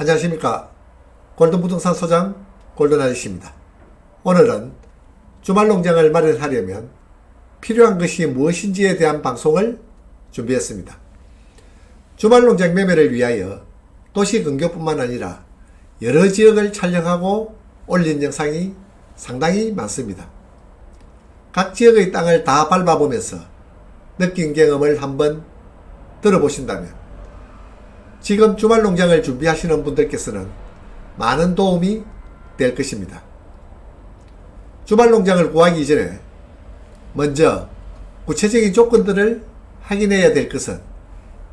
안녕하십니까. 골든부동산 소장 골든아저씨입니다. 오늘은 주말농장을 마련하려면 필요한 것이 무엇인지에 대한 방송을 준비했습니다. 주말농장 매매를 위하여 도시 근교뿐만 아니라 여러 지역을 촬영하고 올린 영상이 상당히 많습니다. 각 지역의 땅을 다 밟아보면서 느낀 경험을 한번 들어보신다면 지금 주말농장을 준비하시는 분들께서는 많은 도움이 될 것입니다. 주말농장을 구하기 전에 먼저 구체적인 조건들을 확인해야 될 것은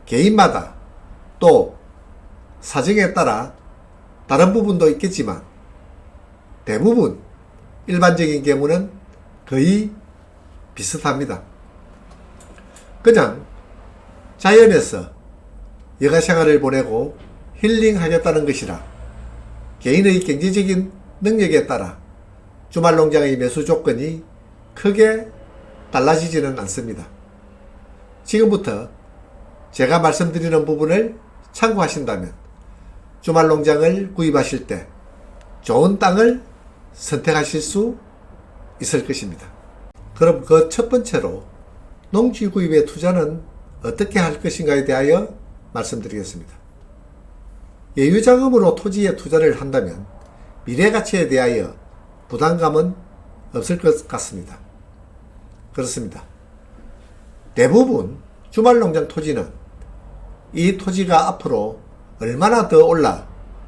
개인마다 또 사정에 따라 다른 부분도 있겠지만 대부분 일반적인 경우는 거의 비슷합니다. 그냥 자연에서 여가 생활을 보내고 힐링하겠다는 것이라 개인의 경제적인 능력에 따라 주말농장의 매수 조건이 크게 달라지지는 않습니다. 지금부터 제가 말씀드리는 부분을 참고하신다면 주말농장을 구입하실 때 좋은 땅을 선택하실 수 있을 것입니다. 그럼 그 첫 번째로 농지 구입의 투자는 어떻게 할 것인가에 대하여 말씀드리겠습니다. 예유자금으로 토지에 투자를 한다면 미래가치에 대하여 부담감은 없을 것 같습니다. 그렇습니다. 대부분 주말농장 토지는 이 토지가 앞으로 얼마나 더 올라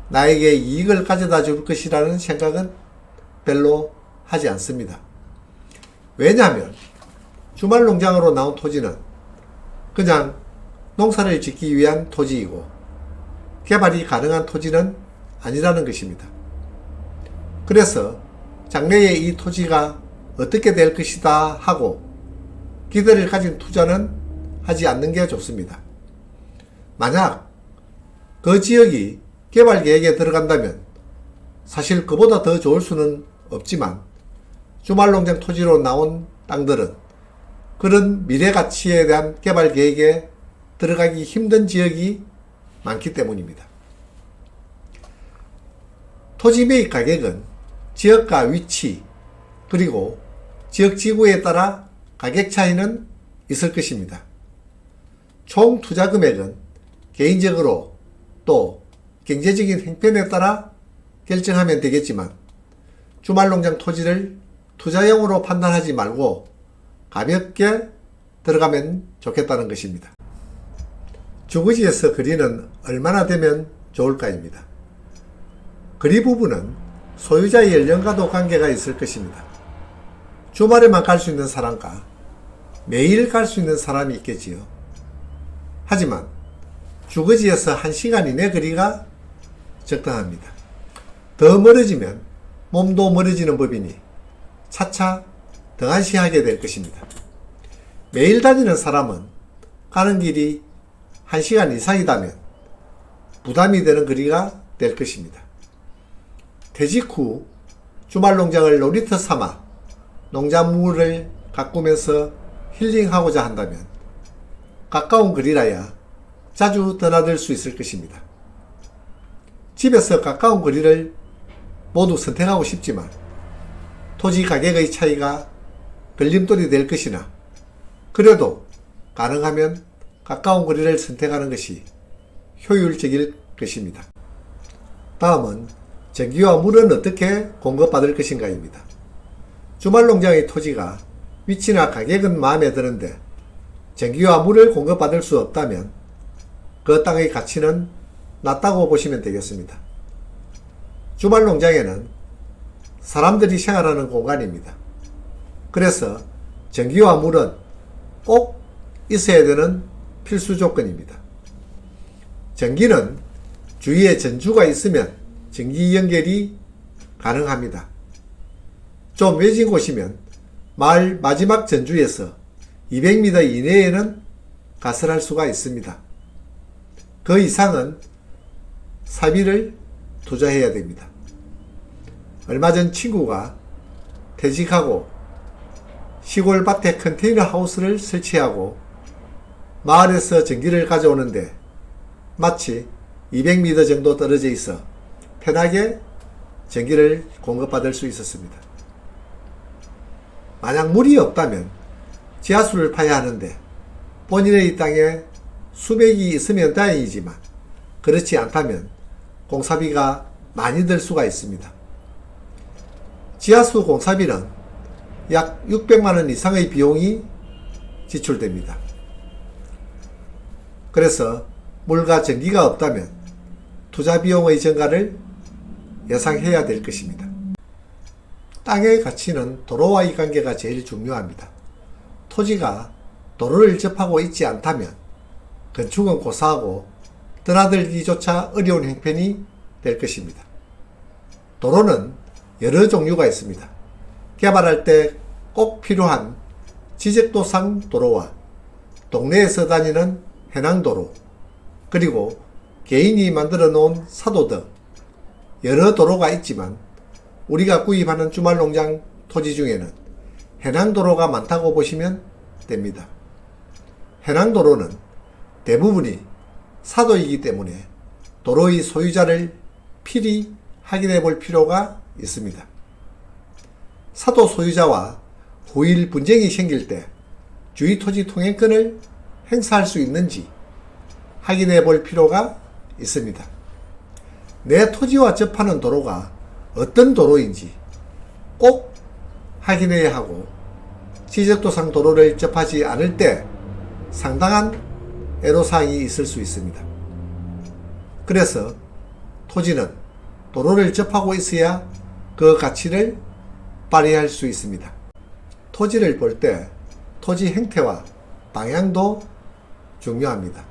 나에게 이익을 가져다 줄 것이라는 생각은 별로 하지 않습니다. 왜냐하면 주말농장으로 나온 토지는 그냥 농사를 짓기 위한 토지이고 개발이 가능한 토지는 아니라는 것입니다. 그래서 장래에 이 토지가 어떻게 될 것이다 하고 기대를 가진 투자는 하지 않는 게 좋습니다. 만약 그 지역이 개발 계획에 들어간다면 사실 그보다 더 좋을 수는 없지만 주말농장 토지로 나온 땅들은 그런 미래 가치에 대한 개발 계획에 들어가기 힘든 지역이 많기 때문입니다. 토지 매입 가격은 지역과 위치 그리고 지역 지구에 따라 가격 차이는 있을 것입니다. 총 투자 금액은 개인적으로 또 경제적인 형편에 따라 결정하면 되겠지만 주말농장 토지를 투자용으로 판단하지 말고 가볍게 들어가면 좋겠다는 것입니다. 주거지에서 거리는 얼마나 되면 좋을까입니다. 거리 부분은 소유자의 연령과도 관계가 있을 것입니다. 주말에만 갈 수 있는 사람과 매일 갈 수 있는 사람이 있겠지요. 하지만 주거지에서 1시간 이내 거리가 적당합니다. 더 멀어지면 몸도 멀어지는 법이니 차차 등한시하게 될 것입니다. 매일 다니는 사람은 가는 길이 1시간 이상이다면 부담이 되는 거리가 될 것입니다. 퇴직 후 주말농장을 놀이터 삼아 농작물을 가꾸면서 힐링하고자 한다면 가까운 거리라야 자주 드나들 수 있을 것입니다. 집에서 가까운 거리를 모두 선택하고 싶지만 토지 가격의 차이가 걸림돌이 될 것이나 그래도 가능하면 가까운 거리를 선택하는 것이 효율적일 것입니다. 다음은 전기와 물은 어떻게 공급받을 것인가입니다. 주말농장의 토지가 위치나 가격은 마음에 드는데 전기와 물을 공급받을 수 없다면 그 땅의 가치는 낮다고 보시면 되겠습니다. 주말농장에는 사람들이 생활하는 공간입니다. 그래서 전기와 물은 꼭 있어야 되는 필수 조건입니다. 전기는 주위에 전주가 있으면 전기 연결이 가능합니다. 좀 외진 곳이면 마을 마지막 전주에서 200m 이내에는 가설할 수가 있습니다. 그 이상은 사비를 투자해야 됩니다. 얼마 전 친구가 퇴직하고 시골 밭에 컨테이너 하우스를 설치하고 마을에서 전기를 가져오는데 마치 200m 정도 떨어져 있어 편하게 전기를 공급받을 수 있었습니다. 만약 물이 없다면 지하수를 파야 하는데 본인의 땅에 수백이 있으면 다행이지만 그렇지 않다면 공사비가 많이 들 수가 있습니다. 지하수 공사비는 약 600만원 이상의 비용이 지출됩니다. 그래서 물과 전기가 없다면 투자 비용의 증가를 예상해야 될 것입니다. 땅의 가치는 도로와의 관계가 제일 중요합니다. 토지가 도로를 접하고 있지 않다면 건축은 고사하고 드나들기조차 어려운 형편이 될 것입니다. 도로는 여러 종류가 있습니다. 개발할 때 꼭 필요한 지적도상 도로와 동네에서 다니는 해낭도로, 그리고 개인이 만들어 놓은 사도 등 여러 도로가 있지만 우리가 구입하는 주말농장 토지 중에는 해낭도로가 많다고 보시면 됩니다. 해낭도로는 대부분이 사도이기 때문에 도로의 소유자를 필히 확인해 볼 필요가 있습니다. 사도 소유자와 후일 분쟁이 생길 때 주의토지 통행권을 행사할 수 있는지 확인해 볼 필요가 있습니다. 내 토지와 접하는 도로가 어떤 도로인지 꼭 확인해야 하고 지적도상 도로를 접하지 않을 때 상당한 애로사항이 있을 수 있습니다. 그래서 토지는 도로를 접하고 있어야 그 가치를 발휘할 수 있습니다. 토지를 볼 때 토지 형태와 방향도 중요합니다.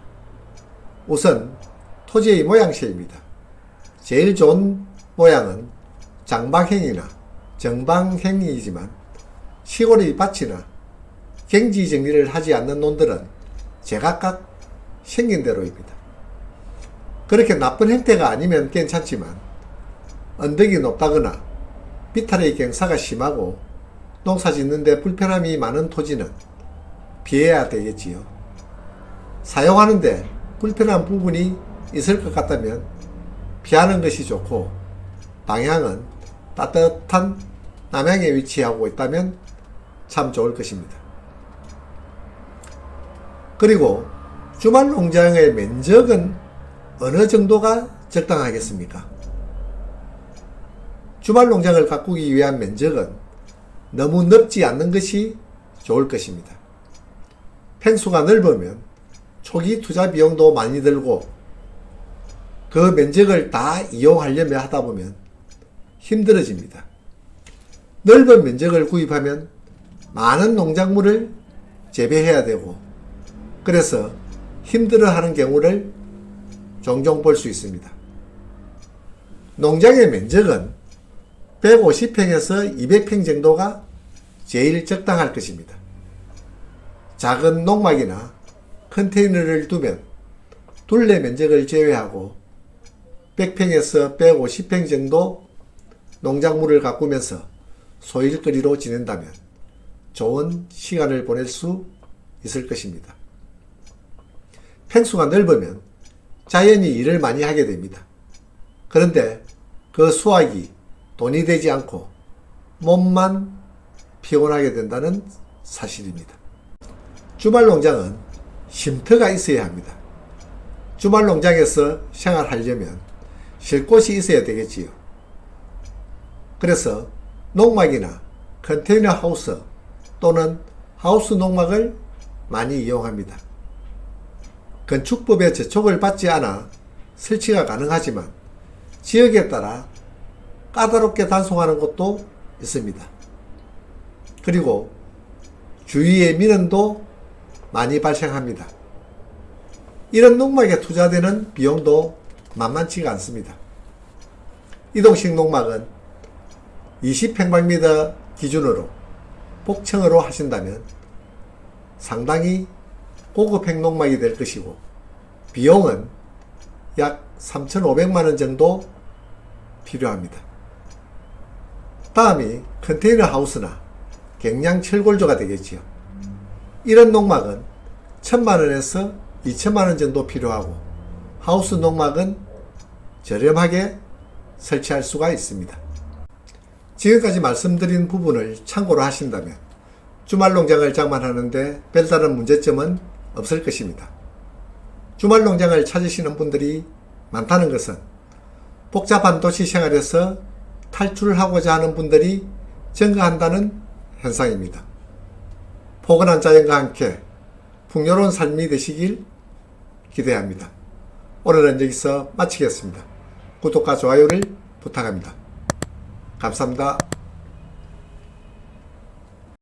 우선 토지의 모양새입니다. 제일 좋은 모양은 장방형이나 정방형이지만 시골의 밭이나 경지 정리를 하지 않는 논들은 제각각 생긴 대로입니다. 그렇게 나쁜 형태가 아니면 괜찮지만 언덕이 높다거나 비탈의 경사가 심하고 농사 짓는데 불편함이 많은 토지는 피해야 되겠지요. 사용하는데 불편한 부분이 있을 것 같다면 피하는 것이 좋고, 방향은 따뜻한 남향에 위치하고 있다면 참 좋을 것입니다. 그리고 주말 농장의 면적은 어느 정도가 적당하겠습니까? 주말 농장을 가꾸기 위한 면적은 너무 넓지 않는 것이 좋을 것입니다. 평수가 넓으면 초기 투자 비용도 많이 들고 그 면적을 다 이용하려면 하다 보면 힘들어집니다. 넓은 면적을 구입하면 많은 농작물을 재배해야 되고 그래서 힘들어하는 경우를 종종 볼 수 있습니다. 농장의 면적은 150평에서 200평 정도가 제일 적당할 것입니다. 작은 농막이나 컨테이너를 두면 둘레 면적을 제외하고 100평에서 150평 정도 농작물을 가꾸면서 소일거리로 지낸다면 좋은 시간을 보낼 수 있을 것입니다. 평수가 넓으면 자연히 일을 많이 하게 됩니다. 그런데 그 수확이 돈이 되지 않고 몸만 피곤하게 된다는 사실입니다. 주말 농장은 쉼터가 있어야 합니다. 주말 농장에서 생활하려면 쉴 곳이 있어야 되겠지요. 그래서 농막이나 컨테이너 하우스 또는 하우스 농막을 많이 이용합니다. 건축법의 제촉을 받지 않아 설치가 가능하지만 지역에 따라 까다롭게 단속하는 곳도 있습니다. 그리고 주위의 민원도 많이 발생합니다. 이런 농막에 투자되는 비용도 만만치가 않습니다. 이동식 농막은 20평방미터 기준으로 복층으로 하신다면 상당히 고급형 농막이 될 것이고 비용은 약 3,500만원 정도 필요합니다. 다음이 컨테이너 하우스나 갱량 철골조가 되겠지요. 이런 농막은 1,000만원에서 2,000만원 정도 필요하고 하우스 농막은 저렴하게 설치할 수가 있습니다. 지금까지 말씀드린 부분을 참고로 하신다면 주말 농장을 장만하는데 별다른 문제점은 없을 것입니다. 주말 농장을 찾으시는 분들이 많다는 것은 복잡한 도시 생활에서 탈출하고자 하는 분들이 증가한다는 현상입니다. 포근한 자연과 함께 풍요로운 삶이 되시길 기대합니다. 오늘은 여기서 마치겠습니다. 구독과 좋아요를 부탁합니다. 감사합니다.